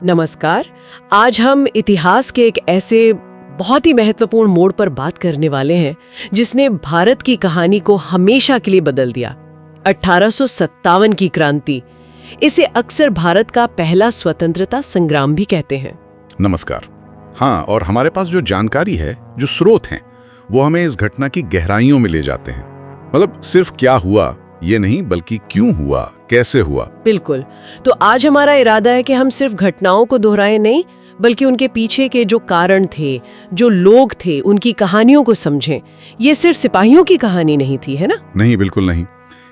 नमस्कार। आज हम इतिहास के एक ऐसे बहुत ही महत्वपूर्ण मोड़ पर बात करने वाले हैं जिसने भारत की कहानी को हमेशा के लिए बदल दिया। 1857 की क्रांति। इसे अक्सर भारत का पहला स्वतंत्रता संग्राम भी कहते हैं। नमस्कार। हाँ, और हमारे पास जो जानकारी है, जो स्रोत हैं, वो हमें इस घटना की गहराइयों में ले जाते हैं। मतलब सिर्फ क्या हुआ ये नहीं, बल्कि क्यों हुआ, कैसे हुआ। बिल्कुल। तो आज हमारा इरादा है कि हम सिर्फ घटनाओं को दोहराएं नहीं, बल्कि उनके पीछे के जो कारण थे, जो लोग थे, उनकी कहानियों को समझें। ये सिर्फ सिपाहियों की कहानी नहीं थी, है ना? नहीं, बिल्कुल नहीं।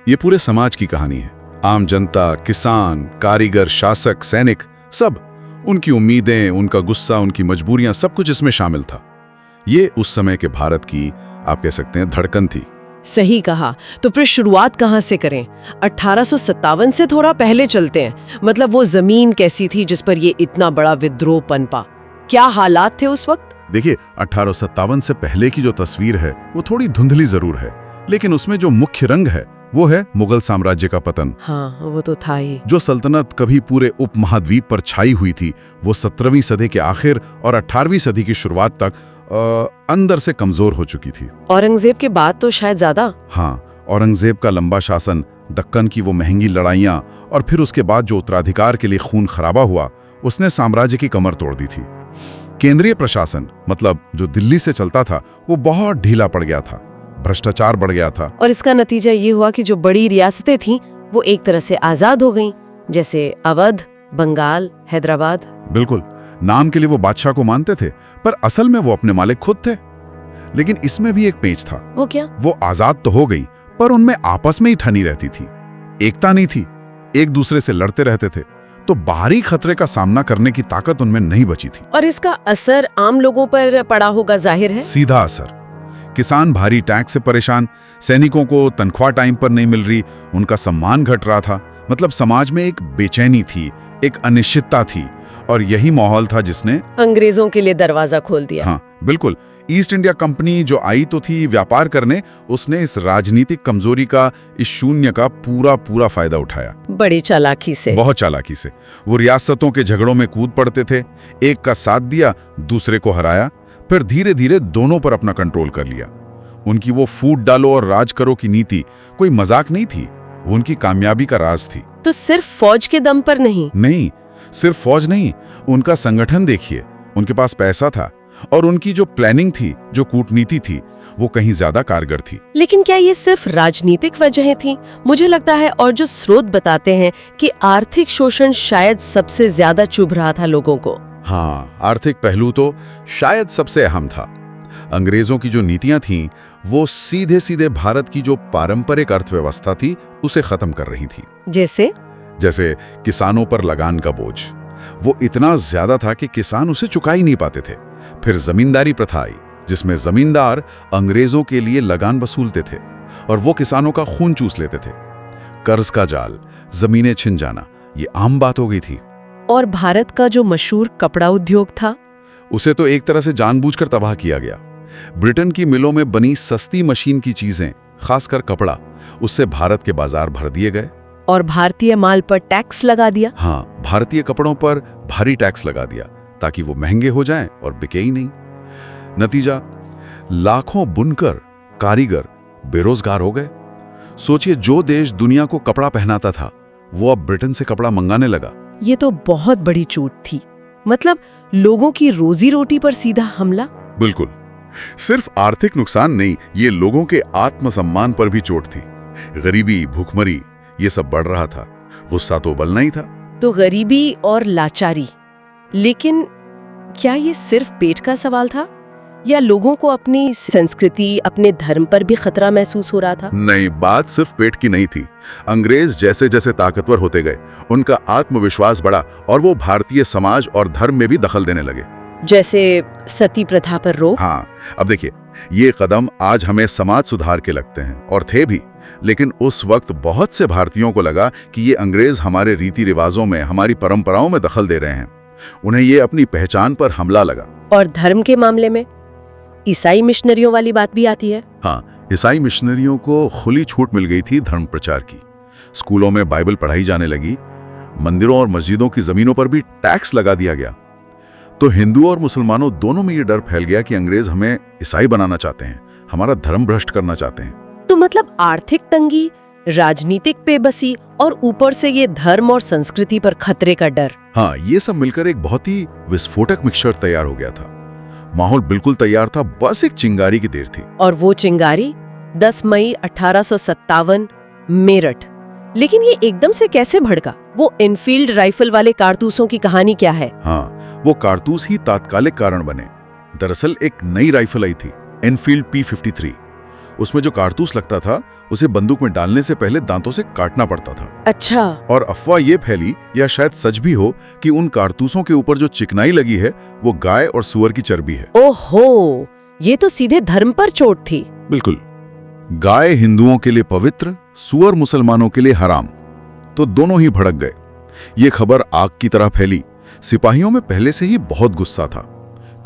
ये पूरे समाज की कहानी है। आम जनता, किसान, कारीगर, शासक, सैनिक, सब। उनकी उम्मीदें, उनका गुस्सा, उनकी मजबूरियां, सब कुछ इसमें शामिल था। ये उस समय के भारत की, आप कह सकते हैं, धड़कन थी। सही कहा। तो फिर शुरुआत कहाँ से करें? 1857 से थोड़ा पहले चलते हैं। मतलब वो जमीन कैसी थी जिस पर ये इतना बड़ा विद्रोह पनपा? क्या हालात थे उस वक्त? देखिए, 1857 से पहले की जो तस्वीर है वो थोड़ी धुंधली जरूर है, लेकिन उसमें जो मुख्य रंग है वो है मुगल साम्राज्य का पतन। हाँ, वो तो था ही। जो सल्तनत कभी पूरे उपमहाद्वीप पर छाई हुई थी, वो 17वीं सदी के आखिर और 18वीं सदी की शुरुआत तक अंदर से कमजोर हो चुकी थी। औरंगजेब के बाद तो शायद ज्यादा। हाँ, औरंगजेब का लंबा शासन, दक्कन की वो महंगी लड़ाइयाँ और फिर उसके बाद जो उत्तराधिकार के लिए खून खराबा हुआ, उसने साम्राज्य की कमर तोड़ दी थी। केंद्रीय प्रशासन, मतलब जो दिल्ली से चलता था, वो बहुत ढीला पड़ गया था, भ्रष्टाचार बढ़ गया था। और इसका नतीजा ये हुआ कि जो बड़ी रियासतें थीं वो एक तरह से आजाद हो गईं, जैसे अवध, बंगाल, हैदराबाद। बिल्कुल। नाम के लिए वो बादशाह को मानते थे, पर असल में वो अपने मालिक खुद थे। लेकिन इसमें भी एक पेच था। वो क्या? वो आजाद तो हो गई, पर उनमें आपस में ही ठनी रहती थी। एकता नहीं थी, एक दूसरे से लड़ते रहते थे। तो बाहरी खतरे का सामना करने की ताकत उनमें नहीं बची थी। और इसका असर आम लोगों पर पड़ा होगा, जाहिर है। सीधा असर। किसान भारी टैक्स से परेशान, सैनिकों को तनख्वाह टाइम पर नहीं मिल रही, उनका सम्मान घट रहा था। मतलब समाज में एक बेचैनी थी, एक अनिश्चितता थी, और यही माहौल था जिसने अंग्रेजों के लिए दरवाजा खोल दिया। हाँ, बिल्कुल। ईस्ट इंडिया कंपनी जो आई तो थी व्यापार करने, उसने इस राजनीतिक कमजोरी का, इस शून्य का पूरा फायदा उठाया। बड़ी चालाकी से। बहुत चालाकी से। वो रियासतों के झगड़ों में कूद पड़ते थे, एक का साथ दिया, दूसरे को हराया, फिर धीरे धीरे दोनों पर अपना कंट्रोल कर लिया। उनकी वो फूट डालो और राज करो की नीति कोई मजाक नहीं थी, वो उनकी कामयाबी का राज थी। तो सिर्फ फौज के दम पर नहीं, सिर्फ फौज नहीं, उनका संगठन देखिए। उनके पास पैसा था, और उनकी जो प्लानिंग थी, जो कूटनीति थी, वो कहीं ज्यादा कारगर थी। लेकिन क्या ये सिर्फ राजनीतिक वजहें थीं? मुझे लगता है, और जो स्रोत बताते हैं, कि आर्थिक शोषण शायद सबसे ज्यादा चुभ रहा था लोगों को। हाँ, आर्थिक पहलू तो शायद सबसे अहम था। अंग्रेजों की जो नीतियां थीं, वो सीधे सीधे भारत की जो पारंपरिक अर्थव्यवस्था थी उसे खत्म कर रही थी। जैसे किसानों पर लगान का बोझ, वो इतना ज्यादा था कि किसान उसे चुका ही नहीं पाते थे। फिर जमींदारी प्रथा आई, जिसमें जमींदार अंग्रेजों के लिए लगान वसूलते थे और वो किसानों का खून चूस लेते थे। कर्ज का जाल, जमीनें छिन जाना, ये आम बात हो गई थी। और भारत का जो मशहूर कपड़ा उद्योग था, उसे तो एक तरह से जानबूझकर तबाह किया गया। ब्रिटेन की मिलों में बनी सस्ती मशीन की चीजें, खासकर कपड़ा, उससे भारत के बाजार भर दिए गए। और भारतीय माल पर टैक्स लगा दिया। हाँ, भारतीय कपड़ों पर भारी टैक्स लगा दिया ताकि वो महंगे हो जाएं और बिके ही नहीं। नतीजा, लाखों बुनकर, कारीगर बेरोजगार हो गए। सोचिए, जो देश दुनिया को कपड़ा पहनाता था, वो अब ब्रिटेन से कपड़ा मंगाने लगा। ये तो बहुत बड़ी चूक थी। मतलब लोगों की रोजी रोटी पर सीधा हमला। बिल्कुल। सिर्फ आर्थिक नुकसान नहीं, ये लोगों के आत्मसम्मान पर भी चोट थी। गरीबी, भूखमरी, ये सब बढ़ रहा था। गुस्सा तो उबलना ही था। तो गरीबी और लाचारी। लेकिन क्या ये सिर्फ पेट का सवाल था, या लोगों को अपनी संस्कृति, अपने धर्म पर भी खतरा महसूस हो रहा था? नहीं, बात सिर्फ पेट की नहीं थी। अंग्रेज जैसे जैसे ताकतवर होते गए, उनका आत्मविश्वास बढ़ा और वो भारतीय समाज और धर्म में भी दखल देने लगे। जैसे सती प्रथा पर रोक। हाँ, अब देखिए, ये कदम आज हमें समाज सुधार के लगते हैं, और थे भी, लेकिन उस वक्त बहुत से भारतीयों को लगा कि ये अंग्रेज हमारे रीति रिवाजों में, हमारी परंपराओं में दखल दे रहे हैं। उन्हें ये अपनी पहचान पर हमला लगा। और धर्म के मामले में ईसाई मिशनरियों वाली बात भी आती है। हाँ, ईसाई मिशनरियों को खुली छूट मिल गई थी धर्म प्रचार की। स्कूलों में बाइबल पढ़ाई जाने लगी। मंदिरों और मस्जिदों की जमीनों पर भी टैक्स लगा दिया गया। तो हिंदुओं और मुसलमानों दोनों में ये डर फैल गया कि अंग्रेज हमें ईसाई बनाना चाहते हैं, हमारा धर्म भ्रष्ट करना चाहते हैं। तो मतलब आर्थिक तंगी, राजनीतिक बेबसी और ऊपर से ये धर्म और संस्कृति पर खतरे का डर। हाँ, ये सब मिलकर एक बहुत ही विस्फोटक मिक्सचर तैयार हो गया था। माहौल बिल्कुल तैयार था, बस एक चिंगारी की देर थी। और वो चिंगारी 10 मई 1857 मेरठ। लेकिन ये एकदम से कैसे भड़का? वो इनफील्ड राइफल वाले कारतूसों की कहानी क्या है? हाँ, वो कारतूस ही तात्कालिक कारण बने। दरअसल एक नई राइफल आई थी, एनफील्ड P53। उसमें जो कारतूस लगता था उसे बंदूक में डालने से पहले दांतों से काटना पड़ता था। अच्छा। और अफवाह ये फैली, या शायद सच भी हो, कि उन कारतूसों के ऊपर जो चिकनाई लगी है वो गाय और सुअर की चर्बी है। ओहो, ये तो सीधे धर्म पर चोट थी। बिल्कुल। गाय हिंदुओं के लिए पवित्र, सुअर मुसलमानों के लिए हराम। तो दोनों ही भड़क गए। ये खबर आग की तरह फैली। सिपाहियों में पहले से ही बहुत गुस्सा था।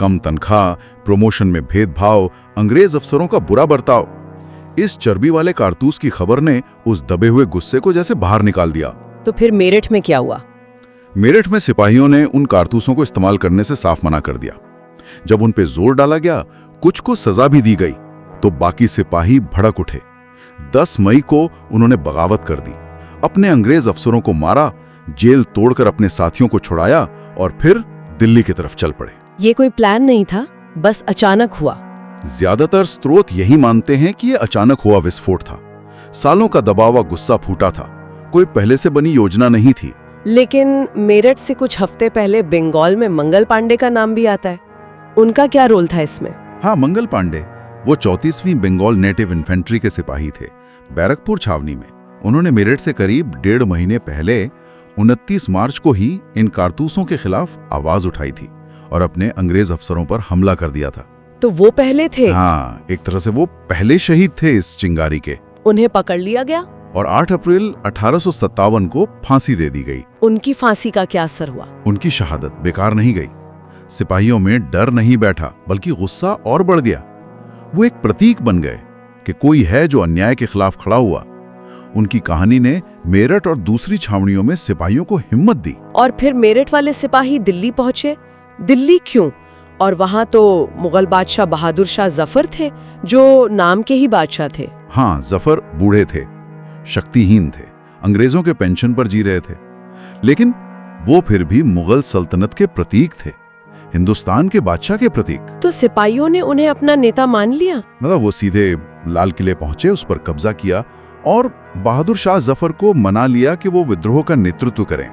कम तनख्वाह, प्रमोशन में भेदभाव, अंग्रेज अफसरों का बुरा बर्ताव। इस चर्बी वाले कारतूस की खबर ने उस दबे हुए गुस्से को जैसे बाहर निकाल दिया। तो फिर मेरठ में क्या हुआ? मेरठ में सिपाहियों ने उन कारतूसों को इस्तेमाल करने से साफ मना कर दिया। जब उन पे जोर डाला गया, कुछ को सजा भी दी गई, तो बाकी सिपाही भड़क उठे। 10 मई को उन्होंने बगावत कर दी, अपने अंग्रेज अफसरों को मारा, जेल तोड़कर अपने साथियों को छुड़ाया और फिर दिल्ली की तरफ चल पड़े। ये कोई प्लान नहीं था, बस अचानक हुआ। ज्यादातर स्रोत यही मानते हैं कि यह अचानक हुआ विस्फोट था। सालों का दबावा गुस्सा फूटा था, कोई पहले से बनी योजना नहीं थी। लेकिन मेरठ से कुछ हफ्ते पहले बंगाल में मंगल पांडे का नाम भी आता है। उनका क्या रोल था इसमें? हाँ, मंगल पांडे वो 34वीं बंगाल नेटिव इन्फेंट्री के सिपाही थे, बैरकपुर छावनी में। उन्होंने मेरठ से करीब 1.5 महीने पहले 29 मार्च को ही इन कारतूसों के खिलाफ आवाज उठाई थी और अपने अंग्रेज अफसरों पर हमला कर दिया था। तो वो पहले थे? हाँ, एक तरह से वो पहले शहीद थे इस चिंगारी के। उन्हें पकड़ लिया गया और 8 अप्रैल 1857 को फांसी दे दी गई। उनकी फांसी का क्या असर हुआ? उनकी शहादत बेकार नहीं गई। सिपाहियों में डर नहीं बैठा, बल्कि गुस्सा और बढ़ गया। वो एक प्रतीक बन गए कि कोई है जो अन्याय के खिलाफ खड़ा हुआ। उनकी कहानी ने मेरठ और दूसरी छावनियों में सिपाहियों को हिम्मत दी। और फिर मेरठ वाले सिपाही दिल्ली पहुंचे। दिल्ली क्यों? और वहां तो मुगल बादशाह बहादुर शाह जफर थे, जो नाम के ही बादशाह थे। हाँ, जफर बूढ़े थे, शक्तिहीन थे, अंग्रेजों के पेंशन पर जी रहे थे, लेकिन वो फिर भी मुगल सल्तनत के प्रतीक थे, हिंदुस्तान के बादशाह के प्रतीक। तो सिपाहियों ने उन्हें अपना नेता मान लिया? मतलब वो सीधे लाल किले पहुंचे, उस पर कब्जा किया और बहादुर शाह जफर को मना लिया कि वो विद्रोह का नेतृत्व करें।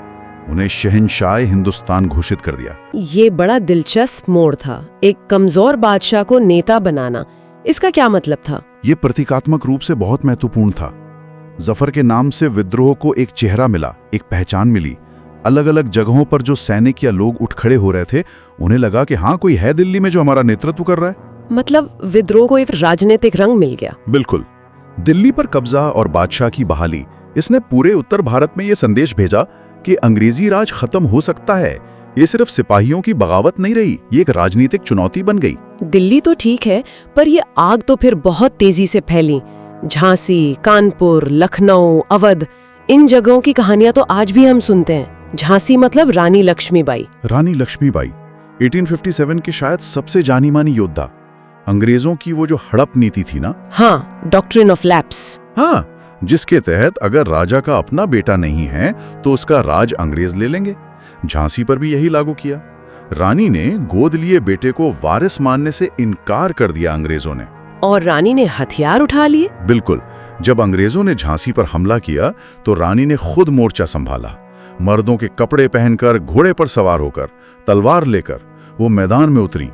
उन्हें शहंशाह हिंदुस्तान घोषित कर दिया। ये बड़ा दिलचस्प मोड़ था, एक कमजोर बादशाह को नेता बनाना। इसका क्या मतलब था? ये प्रतीकात्मक रूप से बहुत महत्वपूर्ण था। जफर के नाम से विद्रोह को एक चेहरा मिला, एक पहचान मिली। अलग अलग जगहों पर जो सैनिक या लोग उठ खड़े हो रहे थे, उन्हें लगा कि हाँ, कोई है दिल्ली में जो हमारा नेतृत्व कर रहा है। मतलब विद्रोह को एक राजनीतिक रंग मिल गया। बिल्कुल। दिल्ली पर कब्जा और बादशाह की बहाली, इसने पूरे उत्तर भारत में ये संदेश भेजा कि अंग्रेजी राज खत्म हो सकता है। ये सिर्फ सिपाहियों की बगावत नहीं रही, ये एक राजनीतिक चुनौती बन गई। दिल्ली तो ठीक है, पर ये आग तो फिर बहुत तेजी से फैली। झांसी, कानपुर, लखनऊ, अवध, इन जगहों की कहानियां तो आज भी हम सुनते हैं। झांसी मतलब रानी लक्ष्मीबाई। रानी लक्ष्मीबाई 1857 के शायद सबसे जानी मानी योद्धा। अंग्रेजों की वो जो हड़प नीति थी ना, हाँ, डॉक्ट्रिन ऑफ लैप्स। हाँ, जिसके तहत अगर राजा का अपना बेटा नहीं है तो उसका राज अंग्रेज ले लेंगे। झांसी पर भी यही लागू किया। रानी ने गोद लिए बेटे को वारिस मानने से इनकार कर दिया अंग्रेजों ने। और रानी ने हथियार उठा लिए? बिल्कुल। जब अंग्रेजों ने झांसी पर हमला किया तो रानी ने खुद मोर्चा संभाला। मर्दों के कपड़े पहनकर, घोड़े पर सवार होकर, तलवार लेकर वो मैदान में उतरी।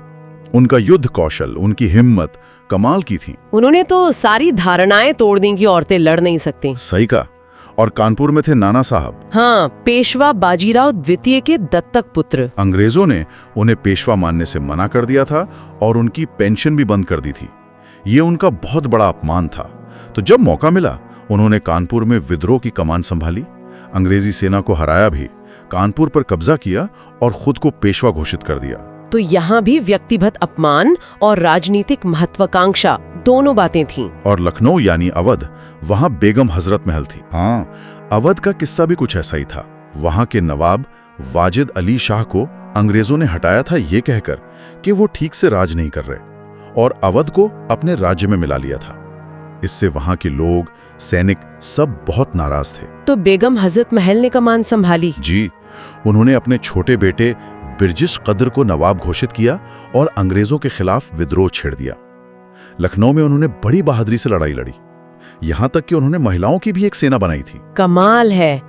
उनका युद्ध कौशल, उनकी हिम्मत कमाल की थी। उन्होंने तो सारी धारणाएं तोड़ दी कि औरतें लड़ नहीं सकती। सही कहा। और कानपुर में थे नाना साहब। हाँ, पेशवा बाजीराव द्वितीय के दत्तक पुत्र। अंग्रेजों ने उन्हें पेशवा मानने से मना कर दिया था और उनकी पेंशन भी बंद कर दी थी। ये उनका बहुत बड़ा अपमान था। तो जब मौका मिला, उन्होंने कानपुर में विद्रोह की कमान संभाली, अंग्रेजी सेना को हराया भी, कानपुर पर कब्जा किया और खुद को पेशवा घोषित कर दिया। तो यहाँ भी व्यक्तिगत अपमान और राजनीतिक महत्वाकांक्षा दोनों बातें थीं। और लखनऊ यानी अवध, वहां बेगम हजरत महल थी। हाँ, अवध का किस्सा भी कुछ ऐसा ही था। वहां के नवाब वाजिद अली शाह को अंग्रेजों ने हटाया था ये कहकर कि वो ठीक से राज नहीं कर रहे और अवध को अपने राज्य में मिला लिया था। इससे वहां के लोग, सैनिक सब बहुत नाराज थे। तो बेगम हजरत महल ने कमान संभाली। जी, उन्होंने अपने छोटे बेटे बिरजिश कद्र को नवाब घोषित किया और अंग्रेजों के खिलाफ विद्रोह छेड़ दिया। लखनऊ में उन्होंने बड़ी बहादुरी से लड़ाई लड़ी, यहां तक कि उन्होंने महिलाओं की भी एक सेना बनाई थी। कमाल है।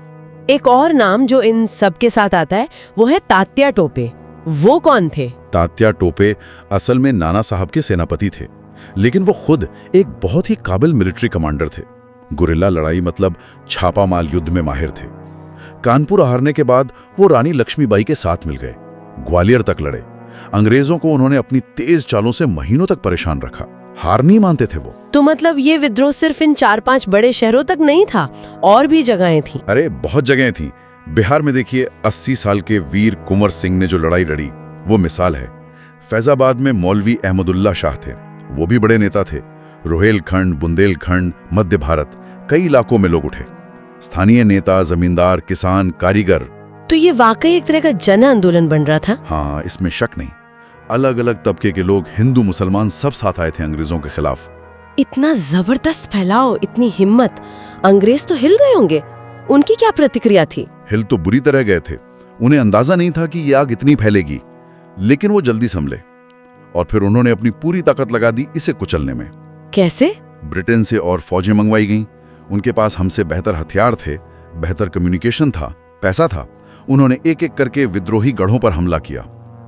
एक और नाम जो इन सब के साथ आता है वो है तात्या टोपे। वो कौन थे? तात्या टोपे असल में नाना साहब के सेनापति थे, लेकिन वो खुद एक बहुत ही काबिल मिलिट्री कमांडर थे। गुरिल्ला लड़ाई मतलब छापामार युद्ध में माहिर थे। कानपुर हारने के बाद वो रानी लक्ष्मीबाई के साथ मिल गए, ग्वालियर तक लड़े। अंग्रेजों को उन्होंने अपनी तेज चालों से महीनों तक परेशान रखा। हार नहीं मानते थे वो। तो मतलब ये विद्रोह सिर्फ इन 4-5 बड़े शहरों तक नहीं था, और भी जगहें थी? अरे बहुत जगहें थी। बिहार में देखिए, 80 साल के वीर कुंवर सिंह ने जो लड़ाई लड़ी वो मिसाल है। फैजाबाद में मौलवी अहमदुल्ला शाह थे, वो भी बड़े नेता थे। रोहेलखंड, बुंदेलखंड, मध्य भारत, कई इलाकों में लोग उठे। स्थानीय नेता, जमींदार, किसान, कारीगर। तो ये वाकई एक तरह का जन आंदोलन बन रहा था। हाँ, इसमें शक नहीं। अलग अलग तबके के लोग, हिंदू मुसलमान, सब साथ आए थे अंग्रेजों के खिलाफ। इतना जबरदस्त फैलाव, इतनी हिम्मत, अंग्रेज तो हिल गए होंगे। उनकी क्या प्रतिक्रिया थी? हिल तो बुरी तरह गए थे। उन्हें अंदाजा नहीं था कि ये आग इतनी फैलेगी, लेकिन वो जल्दी संभले और फिर उन्होंने अपनी पूरी ताकत लगा दी इसे कुचलने में। कैसे? ब्रिटेन से और फौजें मंगवाई गईं। उनके पास हमसे बेहतर हथियार थे, बेहतर कम्युनिकेशन था, पैसा था। उन्होंने एक एक करके विद्रोही गढ़ों पर हमला किया।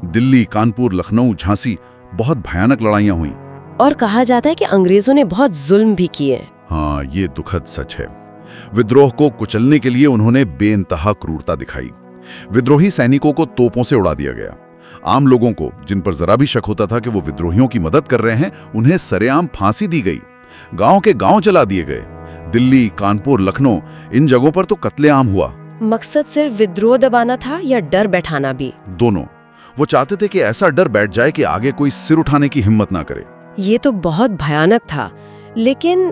दिल्ली, कानपुर, लखनऊ, झांसी, बहुत भयानक लड़ाइयां हुईं। और कहा जाता है कि अंग्रेजों ने बहुत जुल्म भी किए। हाँ, ये दुखद सच है। विद्रोह को कुचलने के लिए उन्होंने बेइंतहा क्रूरता दिखाई। विद्रोही सैनिकों को तोपों से उड़ा दिया गया। आम लोगों को, जिन पर जरा भी शक होता था कि वो विद्रोहियों की मदद कर रहे हैं, उन्हें सरेआम फांसी दी गई। गांव के गांव जला दिए गए। दिल्ली, कानपुर, लखनऊ, इन जगहों पर तो कत्लेआम हुआ। मकसद सिर्फ विद्रोह दबाना था या डर बैठाना भी? दोनों। वो चाहते थे कि ऐसा डर बैठ जाए कि आगे कोई सिर उठाने की हिम्मत ना करे। ये तो बहुत भयानक था। लेकिन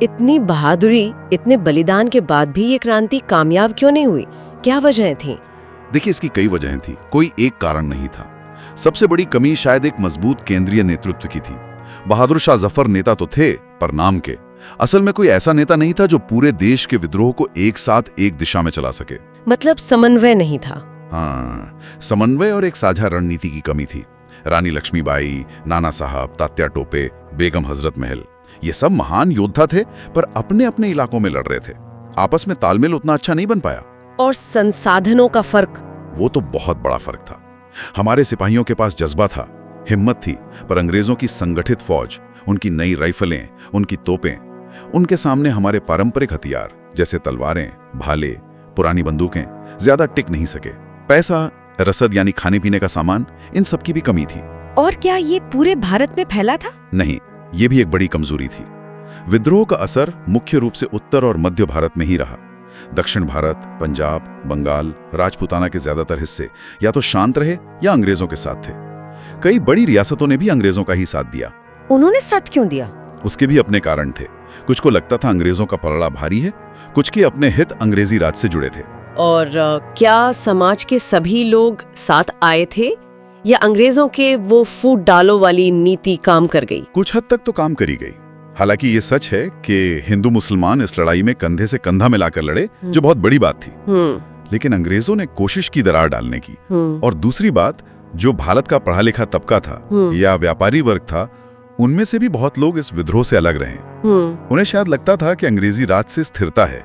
इतनी बहादुरी, इतने बलिदान के बाद भी ये क्रांति कामयाब क्यों नहीं हुई? क्या वजहें थीं? देखिए, इसकी कई वजहें थी, कोई एक कारण नहीं था। सबसे बड़ी कमी शायद एक मजबूत केंद्रीय नेतृत्व की थी। बहादुर शाह जफर नेता तो थे, पर नाम के। असल में कोई ऐसा नेता नहीं था जो पूरे देश के विद्रोह को एक साथ एक दिशा में चला सके। मतलब समन्वय नहीं था। हाँ, समन्वय और एक साझा रणनीति की कमी थी। रानी लक्ष्मीबाई, नाना साहब, तात्या टोपे, बेगम हजरत महल, ये सब महान योद्धा थे, पर अपने अपने इलाकों में लड़ रहे थे। आपस में तालमेल उतना अच्छा नहीं बन पाया। और संसाधनों का फर्क? वो तो बहुत बड़ा फर्क था। हमारे सिपाहियों के पास जज्बा था, हिम्मत थी, पर अंग्रेजों की संगठित फौज, उनकी नई राइफलें, उनकी तोपें, उनके सामने हमारे पारंपरिक हथियार जैसे तलवारें, भाले, पुरानी बंदूकें ज्यादा टिक नहीं सके। पैसा, रसद यानी खाने पीने का सामान, इन सब की भी कमी थी। और क्या ये पूरे भारत में फैला था? नहीं, ये भी एक बड़ी कमजोरी थी। विद्रोह का असर मुख्य रूप से उत्तर और मध्य भारत में ही रहा। दक्षिण भारत, पंजाब, बंगाल, राजपूताना के ज्यादातर हिस्से या तो शांत रहे या अंग्रेजों के साथ थे। कई बड़ी रियासतों ने भी अंग्रेजों का ही साथ दिया। उन्होंने साथ क्यों दिया? उसके भी अपने कारण थे। कुछ को लगता था अंग्रेजों का पलड़ा भारी है, कुछ के अपने हित अंग्रेजी राज से जुड़े थे। और क्या समाज के सभी लोग साथ आए थे या अंग्रेजों के वो फूट डालो वाली नीति काम कर गई? कुछ हद तक तो काम करी गई। हालांकि ये सच है कि हिंदू मुसलमान इस लड़ाई में कंधे से कंधा मिलाकर लड़े, जो बहुत बड़ी बात थी। लेकिन अंग्रेजों ने कोशिश की दरार डालने की। और दूसरी बात, जो भारत का पढ़ा लिखा तबका था या व्यापारी वर्ग था, उनमें से भी बहुत लोग इस विद्रोह से अलग रहे। उन्हें शायद लगता था कि अंग्रेजी राज से स्थिरता है,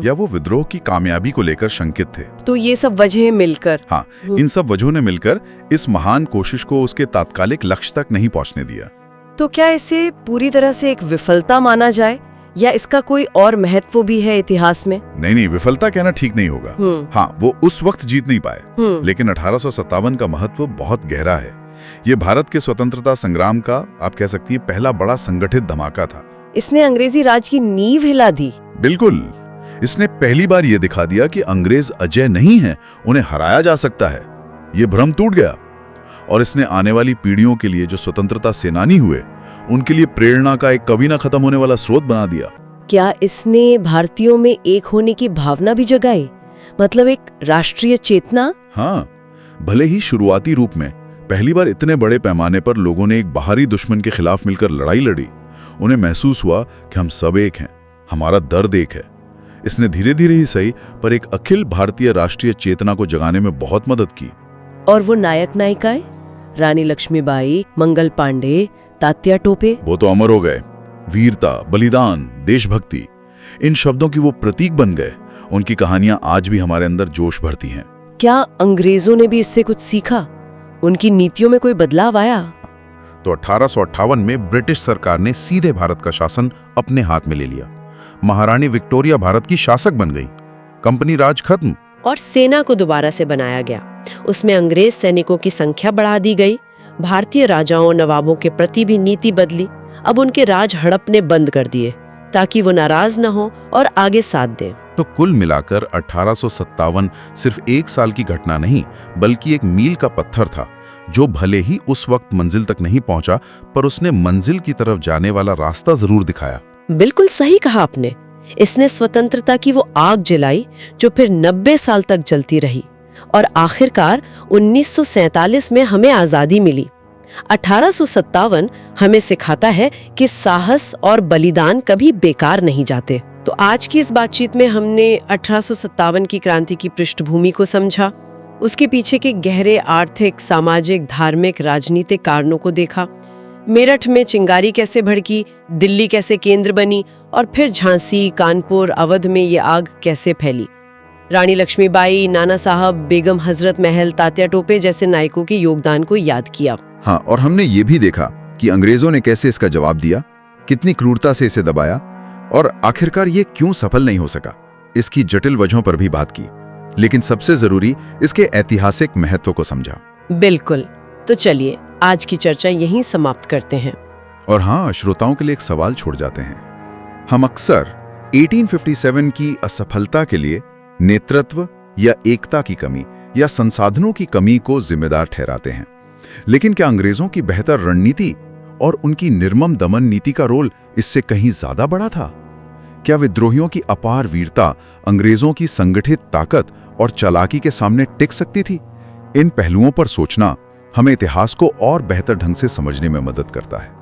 या वो विद्रोह की कामयाबी को लेकर शंकित थे। तो ये सब वजहें मिलकर, हाँ, इन सब वजहों ने मिलकर इस महान कोशिश को उसके तात्कालिक लक्ष्य तक नहीं पहुंचने दिया। तो क्या इसे पूरी तरह से एक विफलता माना जाए या इसका कोई और महत्व भी है इतिहास में? नहीं, विफलता कहना ठीक नहीं होगा। हाँ, वो उस वक्त जीत नहीं पाए, लेकिन 1857 का महत्व बहुत गहरा है। ये भारत के स्वतंत्रता संग्राम का, आप कह सकती हैं, पहला बड़ा संगठित धमाका था। इसने अंग्रेजी राज की नींव हिला दी। बिल्कुल, इसने पहली बार ये दिखा दिया कि अंग्रेज अजय नहीं है, उन्हें हराया जा सकता है। ये भ्रम टूट गया और इसने आने वाली पीढ़ियों के लिए जो स्वतंत्रता सेनानी हुए, उनके लिए प्रेरणा का एक कभी ना खत्म होने वाला स्रोत बना दिया। क्या इसने भारतीयों में एक होने की भावना भी जगाई? मतलब एक राष्ट्रीय चेतना। हाँ, भले ही शुरुआती रूप में पहली बार इतने बड़े पैमाने पर लोगों ने एक बाहरी दुश्मन के खिलाफ मिलकर लड़ाई लड़ी, उन्हें महसूस हुआ कि हम सब एक हैं, हमारा दर्द एक है। इसने धीरे धीरे ही सही पर एक अखिल भारतीय राष्ट्रीय चेतना को जगाने में बहुत मदद की। और वो नायक नायिकाएं, रानी लक्ष्मीबाई, मंगल पांडे, तात्या टोपे, वो तो अमर हो गए। वीरता, बलिदान, देशभक्ति, इन शब्दों की वो प्रतीक बन गए। उनकी कहानियां आज भी हमारे अंदर जोश भरती हैं। क्या अंग्रेजों ने भी इससे कुछ सीखा? उनकी नीतियों में कोई बदलाव आया? तो 1858 में ब्रिटिश सरकार ने सीधे भारत का शासन अपने हाथ में ले लिया। महारानी विक्टोरिया भारत की शासक बन गई। कंपनी राज खत्म और सेना को दोबारा से बनाया गया। उसमें अंग्रेज सैनिकों की संख्या बढ़ा दी गई। भारतीय राजाओं नवाबों के प्रति भी नीति बदली। अब उनके राज हड़पने बंद कर दिए ताकि वो नाराज न हो और आगे साथ दें। तो कुल मिलाकर 1857 सिर्फ एक साल की घटना नहीं, बल्कि एक मील का पत्थर था, जो भले ही उस वक्त मंजिल तक नहीं पहुंचा, पर उसने मंजिल की तरफ जाने वाला रास्ता जरूर दिखाया। बिल्कुल सही कहा आपने। इसने स्वतंत्रता की वो आग जलाई जो फिर 90 साल तक जलती रही और आखिरकार 1947 में हमें आजादी मिली। 1857 हमें सिखाता है कि साहस और बलिदान कभी बेकार नहीं जाते। तो आज की इस बातचीत में हमने 1857 की क्रांति की पृष्ठभूमि को समझा, उसके पीछे के गहरे आर्थिक, सामाजिक, धार्मिक, राजनीतिक कारणों को देखा। मेरठ में चिंगारी कैसे भड़की, दिल्ली कैसे केंद्र बनी और फिर झांसी, कानपुर, अवध में ये आग कैसे फैली। रानी लक्ष्मीबाई, नाना साहब, बेगम हजरत महल, तात्या टोपे जैसे नायकों के योगदान को याद किया। हाँ, और हमने ये भी देखा कि अंग्रेजों ने कैसे इसका जवाब दिया, कितनी क्रूरता से इसे दबाया और आखिरकार ये क्यों सफल नहीं हो सका। इसकी जटिल वजहों पर भी बात की, लेकिन सबसे जरूरी इसके ऐतिहासिक महत्व को समझा। बिल्कुल। तो चलिए आज की चर्चा यहीं समाप्त करते हैं। और हाँ, श्रोताओं के लिए एक सवाल छोड़ जाते हैं। हम अक्सर 1857 की असफलता के लिए नेतृत्व या एकता की कमी या संसाधनों की कमी को जिम्मेदार ठहराते हैं, लेकिन क्या अंग्रेजों की बेहतर रणनीति और उनकी निर्मम दमन नीति का रोल इससे कहीं ज्यादा बड़ा था? क्या विद्रोहियों की अपार वीरता अंग्रेजों की संगठित ताकत और चालाकी के सामने टिक सकती थी? इन पहलुओं पर सोचना हमें इतिहास को और बेहतर ढंग से समझने में मदद करता है।